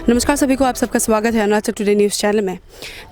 नमस्कार सभी को, आप सबका स्वागत है अरुणाचल टुडे न्यूज़ चैनल में।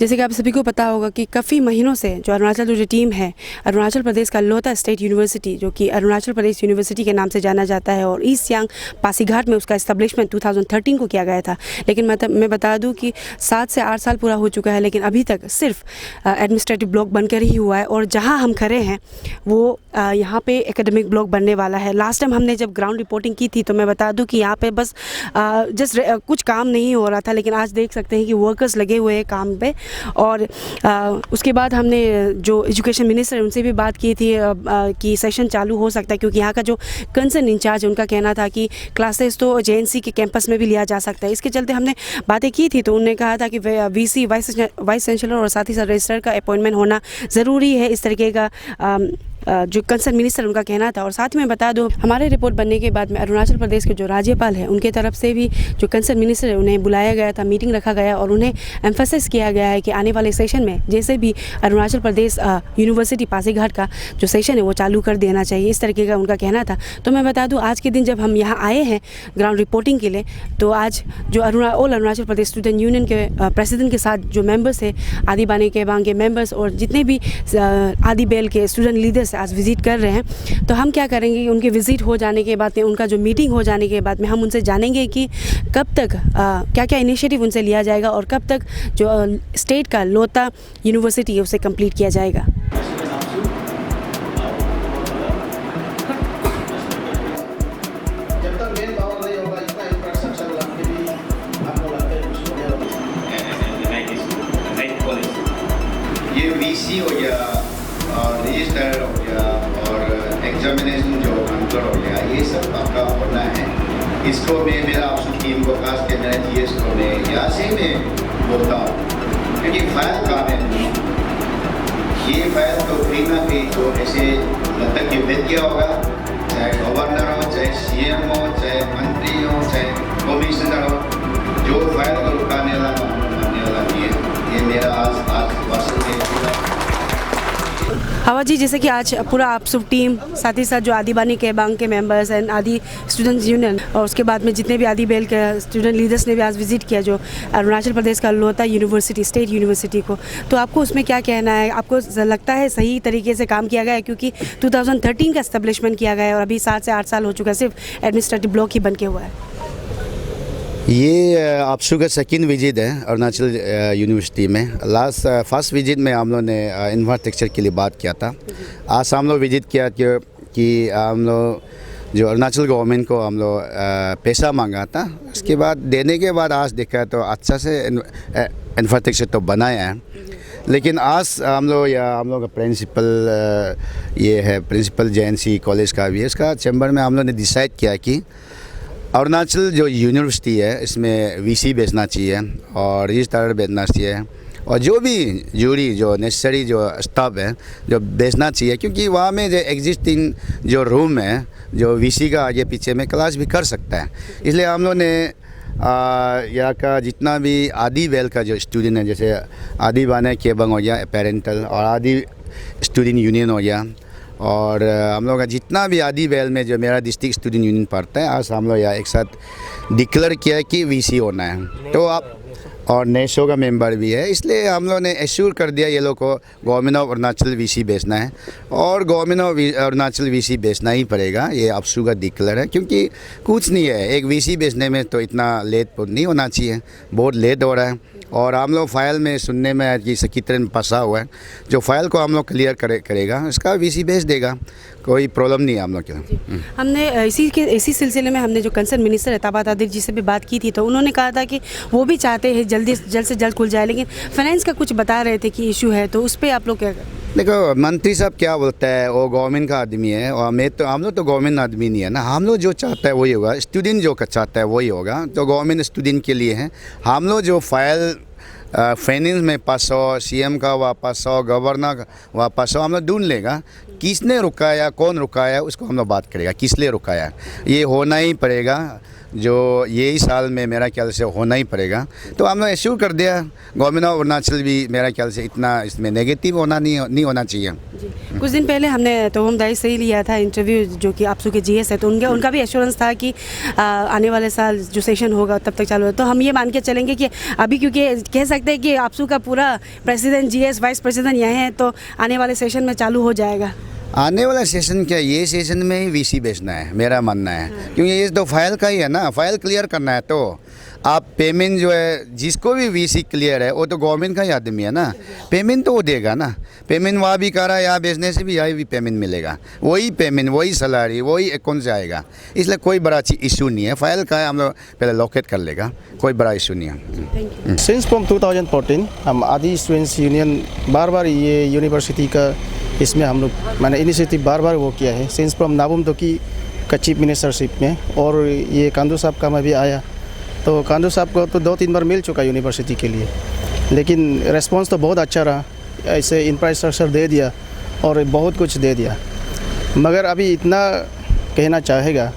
जैसे कि आप सभी को पता होगा कि काफ़ी महीनों से जो अरुणाचल टुडे टीम है, अरुणाचल प्रदेश का लोता स्टेट यूनिवर्सिटी जो कि अरुणाचल प्रदेश यूनिवर्सिटी के नाम से जाना जाता है और ईस्ट सियांग पासीघाट में उसका इस्टेब्लिशमेंट 2013 को किया गया था। लेकिन मैं बता दूँ कि 7 से 8 साल पूरा हो चुका है, लेकिन अभी तक सिर्फ एडमिनिस्ट्रेटिव ब्लॉक बनकर ही हुआ है। और जहाँ हम खड़े हैं वो यहाँ पे एकेडमिक ब्लॉक बनने वाला है। लास्ट टाइम हमने जब ग्राउंड रिपोर्टिंग की थी तो मैं बता दूँ कि यहाँ पे बस जस्ट कुछ काम नहीं हो रहा था, लेकिन आज देख सकते हैं कि वर्कर्स लगे हुए हैं काम पे। और उसके बाद हमने जो एजुकेशन मिनिस्टर है उनसे भी बात की थी कि सेशन चालू हो सकता है, क्योंकि यहाँ का जो कंसर्न इंचार्ज उनका कहना था कि क्लासेस तो जेएनसी के कैंपस में भी लिया जा सकता है। इसके चलते हमने बातें की थी तो उन्होंने कहा था कि वीसी वाइस चांसलर और साथ ही साथ रजिस्ट्रार का अपॉइंटमेंट होना ज़रूरी है, इस तरीके का जो कंसर्न मिनिस्टर उनका कहना था। और साथ में बता दो, हमारे रिपोर्ट बनने के बाद में अरुणाचल प्रदेश के जो राज्यपाल है उनके तरफ से भी जो कंसर्न मिनिस्टर है उन्हें बुलाया गया था, मीटिंग रखा गया और उन्हें एम्फेसिस किया गया है कि आने वाले सेशन में जैसे भी अरुणाचल प्रदेश यूनिवर्सिटी पासीघाट का जो सेशन है वो चालू कर देना चाहिए, इस तरीके का उनका कहना था। तो मैं बता दूँ, आज के दिन जब हम यहाँ आए हैं ग्राउंड रिपोर्टिंग के लिए, तो आज जो all Arunachal Pradesh student union के प्रेसिडेंट के साथ जो मेंबर्स है, आदी बाने केबांग के मेंबर्स और जितने भी आदी बेल के स्टूडेंट लीडर्स आज विज़िट कर रहे हैं। तो हम क्या करेंगे, उनके विज़िट हो जाने के बाद में, उनका जो मीटिंग हो जाने के बाद में हम उनसे जानेंगे कि कब तक क्या क्या इनिशिएटिव उनसे लिया जाएगा और कब तक जो स्टेट का लोता यूनिवर्सिटी है उसे कंप्लीट किया जाएगा। ये वीसी हो गया, रजिस्टर हो गया और एग्जामिनेशन जो कंट्रोल हो गया, ये सब आपका होना है। इसको मैं मेरा आपकी टीम को खास के मेरा जीएस को मैं यहाँ से मैं बोलता हूँ, क्योंकि फाइल काम है। ये फाइल तो कहीं ना कहीं जो ऐसे मतलब कि भेज गया होगा, चाहे गवर्नर हो, चाहे सीएम हो, चाहे मंत्री हो, चाहे कमिश्नर हो, जो फाइल को रुकाने वाला नहीं है। ये मेरा आज वास्तव में हवा जी, जैसे कि आज पूरा आप सब टीम, साथ ही साथ जो आदी बानी केबांग के मेंबर्स एंड आदि स्टूडेंट्स यूनियन और उसके बाद में जितने भी आदी बेल के स्टूडेंट लीडर्स ने भी आज विजिट किया जो अरुणाचल प्रदेश का लोता यूनिवर्सिटी स्टेट यूनिवर्सिटी को, तो आपको उसमें क्या कहना है? आपको लगता है सही तरीके से काम किया गया है? क्योंकि 2013 का एस्टेब्लिशमेंट किया गया है और अभी 7 से 8 साल हो चुका है, सिर्फ एडमिनिस्ट्रेटिव ब्लॉक ही बन के हुआ है। ये आपसू का सेकेंड विजिट है अरुणाचल यूनिवर्सिटी में। फर्स्ट विजिट में हम लोग ने इंफ्रास्ट्रक्चर के लिए बात किया था। आज हम लोग विजिट किया कि हम लोग जो अरुणाचल गवर्नमेंट को हम लोग पैसा मांगा था, उसके बाद देने के बाद आज देखा तो अच्छा से इंफ्रास्ट्रक्चर तो बनाया है। लेकिन आज हम लोग का प्रिंसिपल ये है, प्रिंसिपल जेएनसी कॉलेज का भी है, इसका चैम्बर में हम लोग ने डिसाइड किया कि अरुणाचल जो यूनिवर्सिटी है इसमें वीसी भेजना चाहिए और रजिस्ट्रार भेजना चाहिए और जो भी जूरी जो नेसेसरी जो स्टाफ है जो भेजना चाहिए, क्योंकि वहाँ में जो एग्जिस्टिंग जो रूम है जो वीसी का आगे पीछे में क्लास भी कर सकता है। इसलिए हम लोग ने यहाँ का जितना भी आदी बेल का जो स्टूडेंट है, जैसे आदी बाने केबांग हो गया पेरेंटल और आदी स्टूडेंट यूनियन हो गया, और हम लोग का जितना भी आदी बेल में जो मेरा डिस्ट्रिक्ट स्टूडेंट यूनियन पढ़ता है, आज हम लोग यहाँ एक साथ डिक्लेयर किया है कि वीसी होना है। तो आप और नेशो का मेंबर भी है, इसलिए हम लोग ने एश्योर कर दिया ये लोग को गवर्नमेंट ऑफ अरुणाचल वीसी बेचना है और गवर्नमेंट ऑफ अरुणाचल वीसी बेचना ही पड़ेगा। ये आपसू का डिक्लेयर है, क्योंकि कुछ नहीं है, एक वीसी बेचने में तो इतना लेट नहीं होना चाहिए, बहुत लेट हो रहा है। और हम लोग फाइल में सुनने में कि सकीतरन फंसा हुआ है, जो फाइल को हम लोग क्लियर करेगा उसका वीसी भेज देगा, कोई प्रॉब्लम नहीं है हम लोग के। हमने इसी सिलसिले में हमने जो कंसर्न मिनिस्टर है ताबा तादिर जी से भी बात की थी, तो उन्होंने कहा था कि वो भी चाहते हैं जल्द से जल्द खुल जाए, लेकिन फाइनेंस का कुछ बता रहे थे कि इशू है, तो उस पर आप लोग क्या करें? देखो, मंत्री साहब क्या बोलता है, वो गवर्नमेंट का आदमी है और हम लोग तो गवर्नमेंट आदमी नहीं है ना। हम लोग जो चाहता है वही होगा, स्टूडेंट जो चाहता है वही होगा, तो गवर्नमेंट स्टूडेंट के लिए है। हम लोग जो फाइल फाइनेंस में पास हो, सीएम का वापस हो, गवर्नर का वापस हो, हम लोग ढूंढ लेगा किसने रुकाया, कौन रुकाया, उसको हम लोग बात करेगा किस लिए रुकाया। ये होना ही पड़ेगा, जो यही साल में मेरा ख्याल से होना ही पड़ेगा। तो हमने एश्योर कर दिया, गवर्नमेंट ऑफ अरुणाचल भी मेरा ख्याल से इतना इसमें नेगेटिव होना नहीं होना चाहिए। कुछ दिन पहले हमने तोहम दाई से ही लिया था इंटरव्यू, जो कि आपसू के जीएस है, तो उनका भी एश्योरेंस था कि आने वाले साल जो सेशन होगा तब तक चालू है। तो हम ये मान के चलेंगे कि अभी, क्योंकि कह सकते हैं कि आपसू का पूरा प्रेसिडेंट, जीएस, वाइस प्रेसिडेंट यहाँ हैं, तो आने वाले सेशन में चालू हो जाएगा। आने वाला सेशन क्या, ये सेशन में ही वीसी बेचना है मेरा मानना है। क्योंकि ये तो फाइल का ही है ना, फाइल क्लियर करना है। तो आप पेमेंट जो है, जिसको भी वीसी क्लियर है वो तो गवर्नमेंट का ही आदमी है ना, पेमेंट तो वो देगा ना। पेमेंट वहाँ भी करा, यहाँ बेचने से भी यहाँ भी पेमेंट मिलेगा, वही पेमेंट, वही सैलरी, वही अकाउंट से आएगा। इसलिए कोई बड़ा इशू नहीं है। फाइल का है, हम लोग पहले लोकेट कर लेगा, कोई बड़ा इशू नहीं है। सिंस फ्रॉम 2014 हम आदि स्टूडेंट्स यूनियन बार ये यूनिवर्सिटी का इसमें हम लोग मैंने इनिशिएटिव बार वो किया है। सिंस फ्रॉम नाबुम तोकी का चीफ मिनिस्टरशिप में, और ये कांदू साहब का मैं भी आया, तो कांदू साहब को तो 2-3 बार मिल चुका यूनिवर्सिटी के लिए, लेकिन रेस्पॉन्स तो बहुत अच्छा रहा। ऐसे इंफ्रास्ट्रक्चर दे दिया और बहुत कुछ दे दिया, मगर अभी इतना कहना चाहेगा,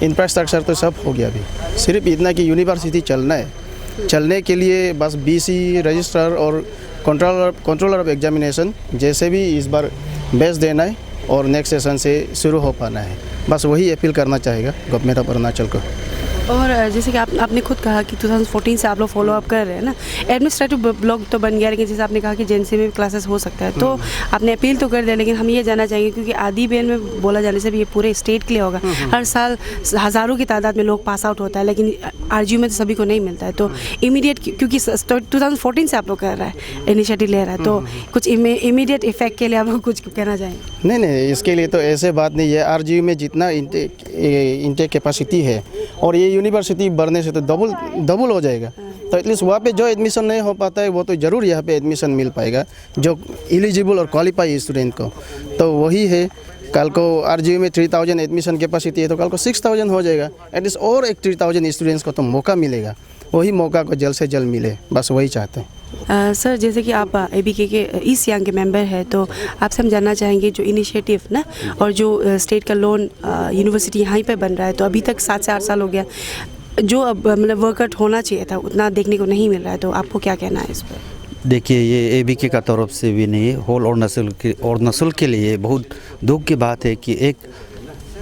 इंफ्रास्ट्रक्चर तो सब हो गया, अभी सिर्फ इतना कि यूनिवर्सिटी चलना है। चलने के लिए बस बीसी, रजिस्ट्रार और कंट्रोलर ऑफ एग्जामिनेशन जैसे भी इस बार बेस देना है और नेक्स्ट सेशन से शुरू हो पाना है। बस वही अपील करना चाहेगा गवर्नमेंट ऑफ अरुणाचल को। और जैसे कि आपने खुद कहा कि 2014 से आप लोग फॉलो अप कर रहे हैं ना, एडमिनिस्ट्रेटिव ब्लॉक तो बन गया, लेकिन जैसे आपने कहा कि जेएनसी में भी क्लासेस हो सकता है, तो आपने अपील तो कर दिया, लेकिन हम ये जानना चाहेंगे, क्योंकि आदि बेन में बोला जाने से भी ये पूरे स्टेट के लिए होगा, हर साल हज़ारों की तादाद में लोग पास आउट होता है, लेकिन आरजीयू में तो सभी को नहीं मिलता है। तो इमीडिएट, क्योंकि 2014 से आप लोग कर रहा है, इनिशिएटिव ले रहा है, तो कुछ इमीडिएट इफेक्ट के लिए आप लोग कुछ कहना चाहेंगे? नहीं, इसके लिए तो ऐसे बात नहीं है। आरजीयू में जितना इंटेक कैपेसिटी है और ये यूनिवर्सिटी बढ़ने से तो डबल हो जाएगा। तो एटलीस्ट वहाँ पे जो एडमिशन नहीं हो पाता है वो तो ज़रूर यहाँ पे एडमिशन मिल पाएगा, जो एलिजिबल और क्वालिफाई स्टूडेंट को। तो वही है, कल को आरजीयू में 3000 एडमिशन कैपेसिटी है, तो कल को 6000 हो जाएगा। एटलीस्ट और एक 3000 स्टूडेंट्स को तो मौका मिलेगा, वही मौका को जल्द से जल्द मिले, बस वही चाहते हैं। सर, जैसे कि आप एबीके के ईस्ट सियांग के मेंबर हैं, तो आपसे हम जानना चाहेंगे जो इनिशिएटिव ना, और जो स्टेट का लोन यूनिवर्सिटी यहाँ पे बन रहा है, तो अभी तक 7 से 8 साल हो गया, जो अब मतलब वर्कआउट होना चाहिए था उतना देखने को नहीं मिल रहा है, तो आपको क्या कहना है इस पर? देखिए, ये एबीके का तरफ से भी नहीं है, होल अरुणाचल के लिए बहुत दुख की बात है कि एक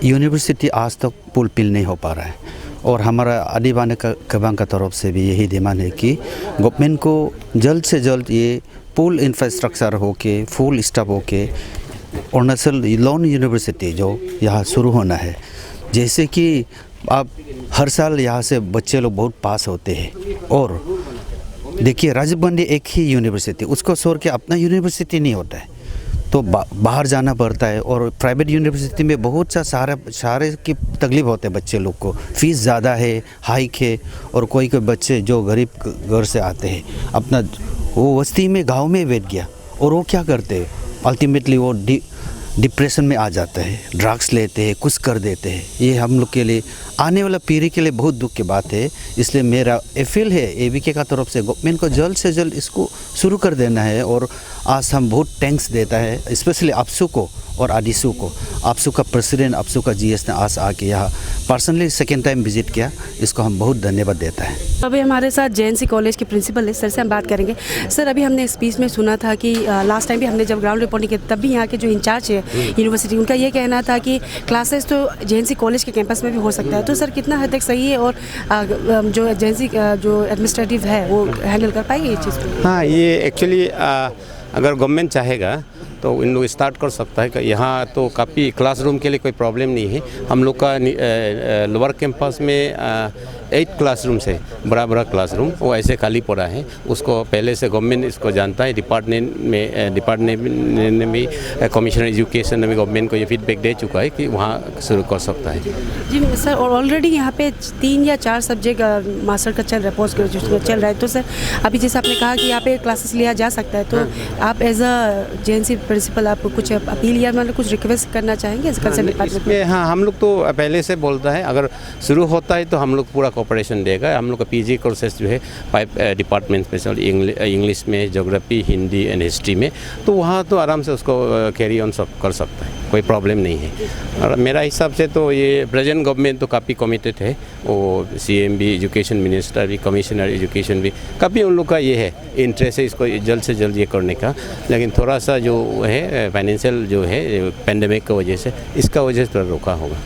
यूनिवर्सिटी आज तक फुलफिल नहीं हो पा रहा है। और हमारा आदि बाने केबांग का तरफ से भी यही डिमांड है कि गवर्नमेंट को जल्द से जल्द ये फुल इंफ्रास्ट्रक्चर होके, फुल स्टाफ होके अरुणाचल लोन यूनिवर्सिटी जो यहाँ शुरू होना है। जैसे कि आप हर साल यहाँ से बच्चे लोग बहुत पास होते हैं, और देखिए राजीव गांधी एक ही यूनिवर्सिटी, उसको छोड़ के अपना यूनिवर्सिटी नहीं होता है, तो बाहर जाना पड़ता है। और प्राइवेट यूनिवर्सिटी में बहुत सा सारे की तकलीफ होते हैं बच्चे लोग को, फ़ीस ज़्यादा है, हाइक है, और कोई बच्चे जो गरीब घर से आते हैं, अपना वो बस्ती में गांव में बैठ गया, और वो क्या करते हैं, अल्टीमेटली वो डिप्रेशन में आ जाता है, ड्रग्स लेते हैं, कुछ कर देते हैं। ये हम लोग के लिए, आने वाला पीढ़ी के लिए बहुत दुख की बात है। इसलिए मेरा अपील है एबीके का तरफ से गवर्नमेंट को जल्द से जल्द इसको शुरू कर देना है। और आज हम बहुत थैंक्स देता है स्पेशली आपसू को और आदिसू को। आपसू का प्रेसिडेंट, आपसू का जीएस ने आज आके यहाँ पर्सनली सेकेंड टाइम विजिट किया, इसको हम बहुत धन्यवाद देता है। अभी हमारे साथ जेएनसी कॉलेज के प्रिंसिपल है, सर से हम बात करेंगे। सर, अभी हमने स्पीच में सुना था कि लास्ट टाइम भी हमने जब ग्राउंड रिपोर्टिंग की तब भी यहाँ के जो इंचार्ज है यूनिवर्सिटी, उनका ये कहना था कि क्लासेस तो जेएनसी कॉलेज के कैंपस में भी हो सकता है। तो सर, कितना हद तक सही है, और जो जेएनसी जो एडमिनिस्ट्रेटिव है वो हैंडल कर पाएगी ये चीज़ को? हाँ, ये एक्चुअली अगर गवर्नमेंट चाहेगा तो इन लोग स्टार्ट कर सकता है कि यहाँ तो काफ़ी क्लासरूम के लिए कोई प्रॉब्लम नहीं है। हम लोग का लोअर कैंपस में 8 क्लासरूम से बड़ा क्लासरूम वो ऐसे खाली पड़ा है। उसको पहले से गवर्नमेंट इसको जानता है, डिपार्टमेंट ने भी कमिश्नर एजुकेशन ने भी गवर्नमेंट को ये फीडबैक दे चुका है कि वहाँ शुरू कर सकता है। जी सर, और ऑलरेडी यहाँ पे 3 या 4 सब्जेक्ट मास्टर का चल रहा है, पोस्ट ग्रेजुएशन चल रहा है। तो सर, अभी जैसे आपने कहा कि यहाँ पे क्लासेस लिया जा सकता है, तो आप एज अ जेएनसी प्रिंसिपल आप कुछ अपील या मतलब कुछ रिक्वेस्ट करना चाहेंगे इसमें? हाँ, हम लोग तो पहले से बोलता है, अगर शुरू होता है तो हम लोग पूरा कोऑपरेशन देगा। हम लोग का पीजी कोर्सेज जो है 5 डिपार्टमेंट स्पेशल इंग्लिश में, ज्योग्राफी, हिंदी एंड हिस्ट्री में, तो वहाँ तो आराम से उसको कैरी ऑन सब कर सकता है, कोई प्रॉब्लम नहीं है। और मेरा हिसाब से तो ये प्रेजेंट गवर्नमेंट तो काफ़ी कमिटेड है, वो सीएम भी, एजुकेशन मिनिस्टर भी, कमिश्नर एजुकेशन भी, काफ़ी उन लोग का ये है इंटरेस्ट है इसको जल्द से जल्द ये करने का। लेकिन थोड़ा सा जो है फाइनेंशियल जो है पेंडेमिक की वजह से, इसका वजह से थोड़ा रोका होगा।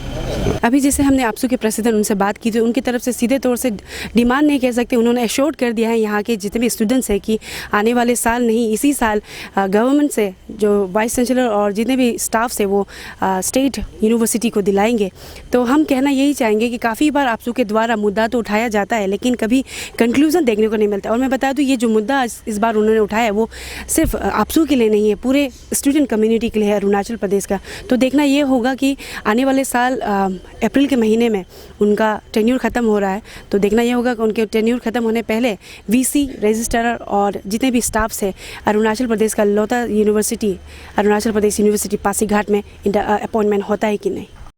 अभी जैसे हमने आपसू के प्रेसिडेंट उनसे बात की, तो उनकी तरफ से सीधे तौर से डिमांड नहीं कह सकते, उन्होंने एश्योर्ड कर दिया है यहाँ के जितने भी स्टूडेंट्स हैं कि आने वाले साल नहीं, इसी साल गवर्नमेंट से जो वाइस चांसलर और जितने भी स्टाफ से वो स्टेट यूनिवर्सिटी को दिलाएंगे। तो हम कहना यही चाहेंगे कि काफ़ी बार आपसू के द्वारा मुद्दा तो उठाया जाता है, लेकिन कभी कंक्लूजन देखने को नहीं मिलता। और मैं बता दूँ, ये जो मुद्दा इस बार उन्होंने उठाया है वो सिर्फ आपसू के लिए नहीं है, पूरे स्टूडेंट कम्युनिटी के लिए है अरुणाचल प्रदेश का। तो देखना ये होगा कि आने वाले साल अप्रैल के महीने में उनका टेन्यूर ख़त्म हो रहा है, तो देखना ये होगा कि उनके टेन्यूर ख़त्म होने पहले वीसी, रजिस्ट्रार और जितने भी स्टाफ्स है अरुणाचल प्रदेश का लौता यूनिवर्सिटी, अरुणाचल प्रदेश यूनिवर्सिटी पासीघाट में इनका अपॉइंटमेंट होता है कि नहीं।